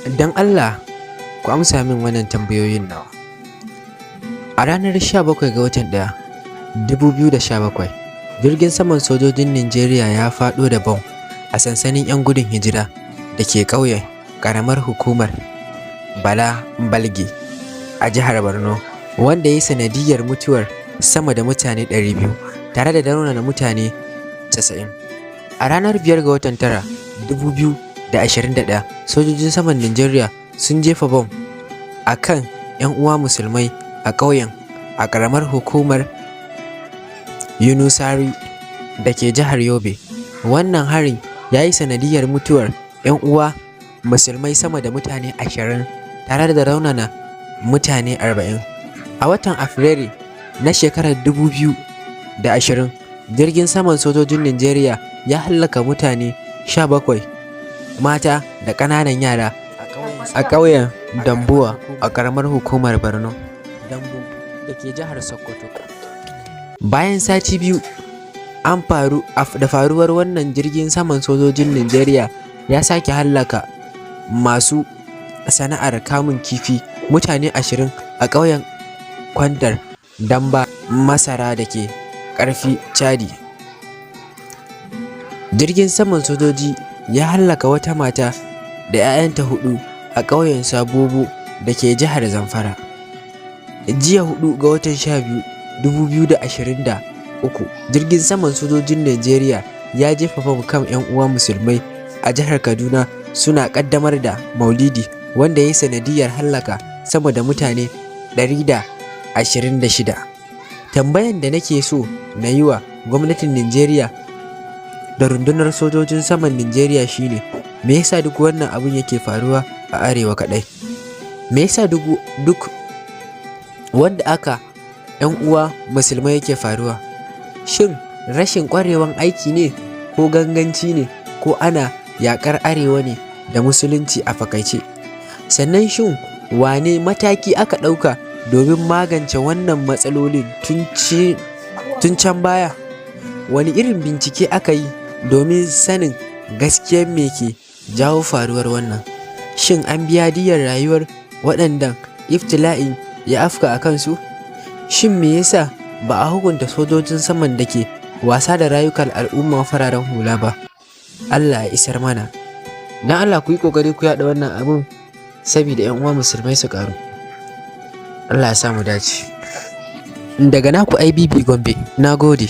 Don Allah ku amsa min wannan tambayoyin nawa. A ranar 17 ga watan 1, 2017, jirgin saman sojojin Najeriya ya faɗo da bom a sansanin 'yan gudun hijira da ke ƙauyen ƙaramar hukumar Bala Balge a jihar Borno, wanda ya yi sanadiyyar mutuwar sama da mutane 200 tare da raunana mutane 90. A ranar 5 ga watan 9, 2021, sojojin saman Najeriya sun jefa bom a kan 'yan uwa musulmai a ƙauyen a ƙaramar hukumar Yunusari da ke jihar Yobe. Wannan harin ya yi sanadiyyar mutuwar 'yan uwa musulmai sama da mutane 20 tare da raunana mutane 40. A watan Afrilu na shekarar 2020, jirgin saman sojojin Najeriya ya hallaka mutane 17 mata da ƙananan yara a ƙauyen Dambuwa a ƙaramar hukumar Borno Dambu da ke jihar Sokoto. Bayan sati biyu da faruwar wannan, jirgin saman sojojin Najeriya ya sake hallaka masu sana'ar kamun kifi mutane 20 a ƙauyen Kwandar Damba Masara da ke ƙarfi Chadi. Jirgin saman sojoji ya hallaka wata mata da 'ya'yanta 4 a ƙauyen Sabobo da ke jihar Zamfara. Jiya 4 ga watan 12, 2023, jirgin saman sojojin Najeriya ya jefa bom kan 'yan uwa musulmai a jihar Kaduna suna ƙaddamar da Maulidi, wanda ya yi sanadiyyar hallaka sama da mutane 126. Tambayan da nake so na yi wa gwamnatin Najeriya da rundunar sojojin saman Najeriya shine, me yasa duk wannan abun yake faruwa a arewa kaɗai? Me yasa duk wanda aka 'yan uwa musulmai yake faruwa? Shin rashin ƙwarewan aiki ne, ko ganganci ne, ko ana yaƙar arewa ne da musulunci a fakaice? Sannan shin wane mataki aka ɗauka domin magance wannan matsalolin tun can baya? Wani irin bincike aka yi domin sanin gaskiyar me ke jawo faruwar wannan? Shin an biya diyyar rayuwar waɗanda iftila'in ya afka a kansu? Shin me yasa ba a hukunta sojojin saman da ke wasa da rayukan al'umma fararen hula ba? Allah ya isar mana. Dan Allah ku yi ƙoƙari ku yaɗa wannan abun saboda 'yan uwa musulmai su ƙaru. Allah ya sa mu dace. Daga naku IBB Gombe, na gode.